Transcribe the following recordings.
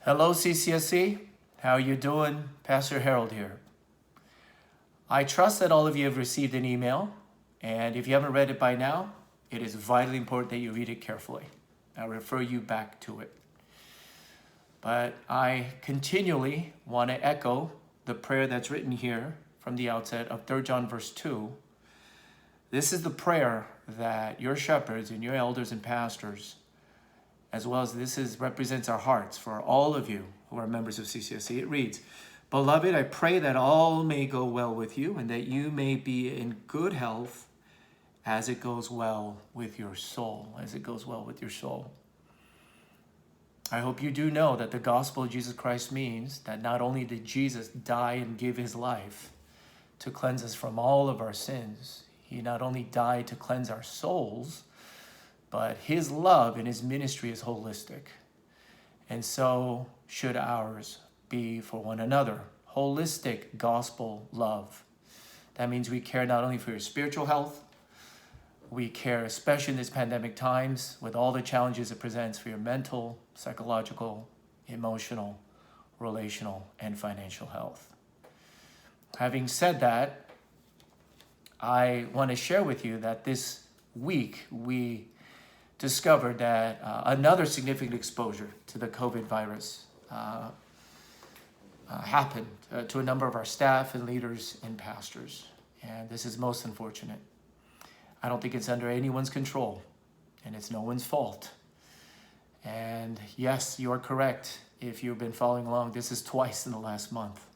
Hello, CCSC. How are you doing? Pastor Harold here. I trust that all of you have received an email, and if you haven't read it by now, it is vitally important that you read it carefully. I'll refer you back to it. But I continually want to echo the prayer that's written here from the outset of 3 John verse 2. This is the prayer that your shepherds and your elders and pastors, as well as represents our hearts for all of you who are members of CCSC. It reads, "Beloved, I pray that all may go well with you and that you may be in good health as it goes well with your soul." As it goes well with your soul. I hope you do know that the gospel of Jesus Christ means that not only did Jesus die and give his life to cleanse us from all of our sins, he not only died to cleanse our souls, but his love and his ministry is holistic. And so should ours be for one another. Holistic gospel love. That means we care not only for your spiritual health, we care especially in these pandemic times with all the challenges it presents for your mental, psychological, emotional, relational, and financial health. Having said that, I want to share with you that this week we discovered that another significant exposure to the COVID virus happened to a number of our staff and leaders and pastors. And this is most unfortunate. I don't think it's under anyone's control, and it's no one's fault. And yes, you are correct. If you've been following along, this is twice in the last month.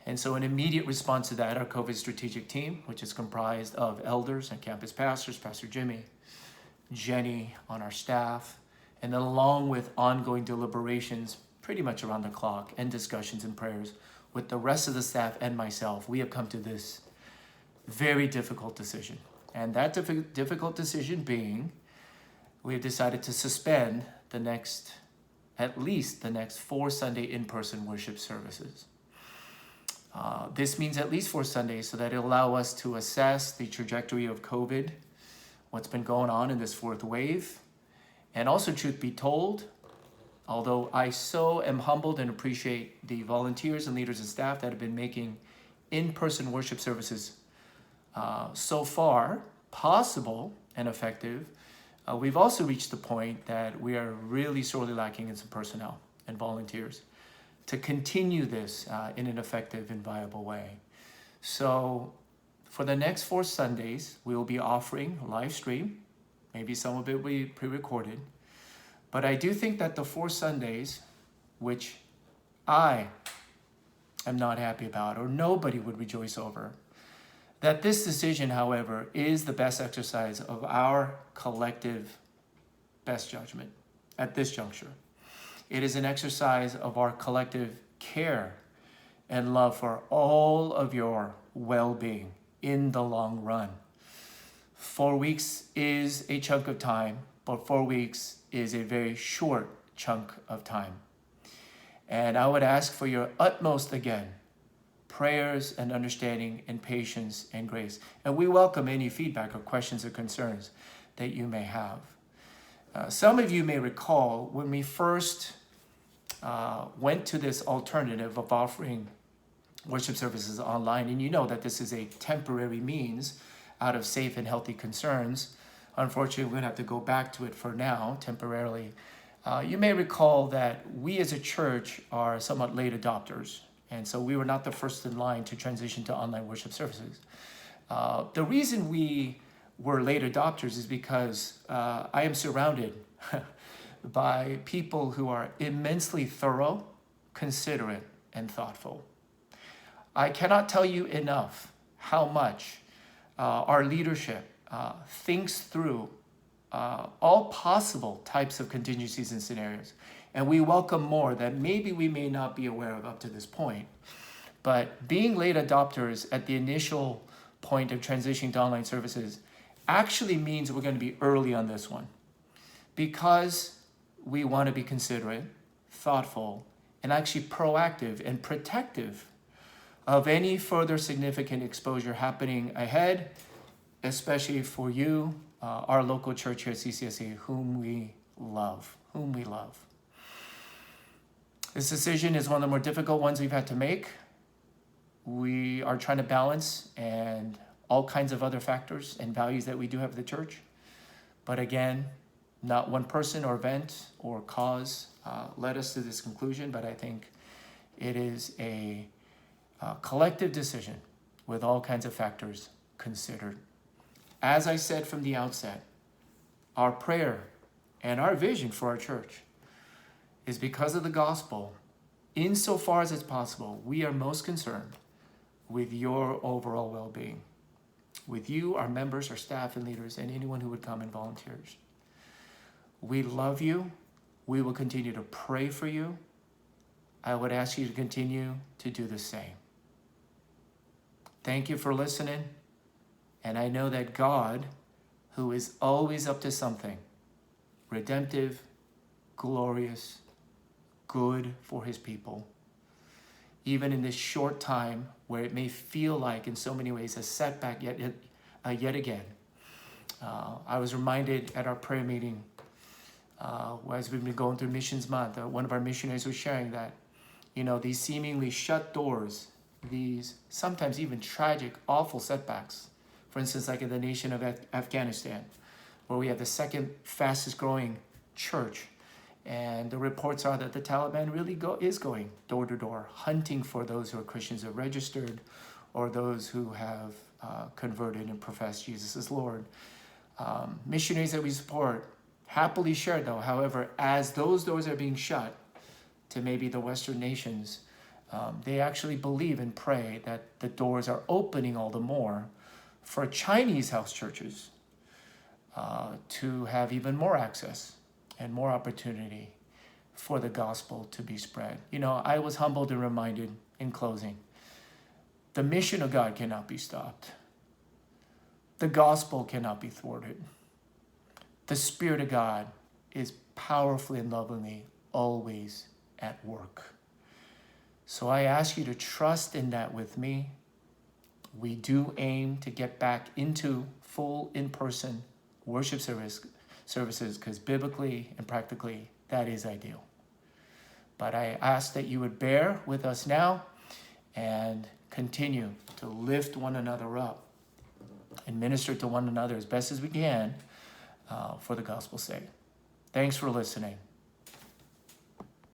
And so in immediate response to that, our COVID strategic team, which is comprised of elders and campus pastors, Pastor Jimmy, Jenny on our staff, and then along with ongoing deliberations pretty much around the clock and discussions and prayers with the rest of the staff and myself, we have come to this very difficult decision. And that difficult decision being, we have decided to suspend at least the next 4 Sunday in-person worship services. This means at least 4 Sundays so that it'll allow us to assess the trajectory of COVID, what's been going on in this 4th wave. And also, truth be told, although I so am humbled and appreciate the volunteers and leaders and staff that have been making in-person worship services so far possible and effective, we've also reached the point that we are really sorely lacking in some personnel and volunteers to continue this in an effective and viable way. So for the next 4 Sundays, we will be offering a live stream. Maybe some of it will be pre-recorded. But I do think that the 4 Sundays, which I am not happy about or nobody would rejoice over, that this decision, however, is the best exercise of our collective best judgment at this juncture. It is an exercise of our collective care and love for all of your well-being in the long run. 4 weeks is a chunk of time, but 4 weeks is a very short chunk of time. And I would ask for your utmost again, prayers and understanding and patience and grace. And we welcome any feedback or questions or concerns that you may have. Some of you may recall when we first went to this alternative of offering worship services online, and you know that this is a temporary means out of safe and healthy concerns. Unfortunately, we're going to have to go back to it for now, temporarily. You may recall that we as a church are somewhat late adopters, and so we were not the first in line to transition to online worship services. The reason we were late adopters is because I am surrounded by people who are immensely thorough, considerate, and thoughtful. I cannot tell you enough how much our leadership thinks through all possible types of contingencies and scenarios. And we welcome more that maybe we may not be aware of up to this point. But being late adopters at the initial point of transitioning to online services actually means we're going to be early on this one, because we want to be considerate, thoughtful, and actually proactive and protective of any further significant exposure happening ahead, especially for you, our local church here at CCSC, whom we love. This decision is one of the more difficult ones we've had to make. We are trying to balance and all kinds of other factors and values that we do have at the church. But again, not one person or event or cause led us to this conclusion, but I think it is a collective decision with all kinds of factors considered. As I said from the outset, our prayer and our vision for our church is because of the gospel, insofar as it's possible, we are most concerned with your overall well-being, with you, our members, our staff and leaders, and anyone who would come and volunteers. We love you. We will continue to pray for you. I would ask you to continue to do the same. Thank you for listening. And I know that God, who is always up to something redemptive, glorious, good for his people, even in this short time where it may feel like in so many ways a setback yet again. I was reminded at our prayer meeting as we've been going through Missions Month, one of our missionaries was sharing that, these seemingly shut doors, these sometimes even tragic, awful setbacks, for instance, like in the nation of Afghanistan, where we have the second fastest growing church. And the reports are that the Taliban really is going door to door, hunting for those who are Christians who are registered or those who have converted and professed Jesus as Lord. Missionaries that we support happily share, though, however, as those doors are being shut to maybe the Western nations, they actually believe and pray that the doors are opening all the more for Chinese house churches to have even more access and more opportunity for the gospel to be spread. I was humbled and reminded in closing, the mission of God cannot be stopped. The gospel cannot be thwarted. The Spirit of God is powerfully and lovingly always at work. So I ask you to trust in that with me. We do aim to get back into full in-person worship services because biblically and practically that is ideal. But I ask that you would bear with us now and continue to lift one another up and minister to one another as best as we can for the gospel's sake. Thanks for listening.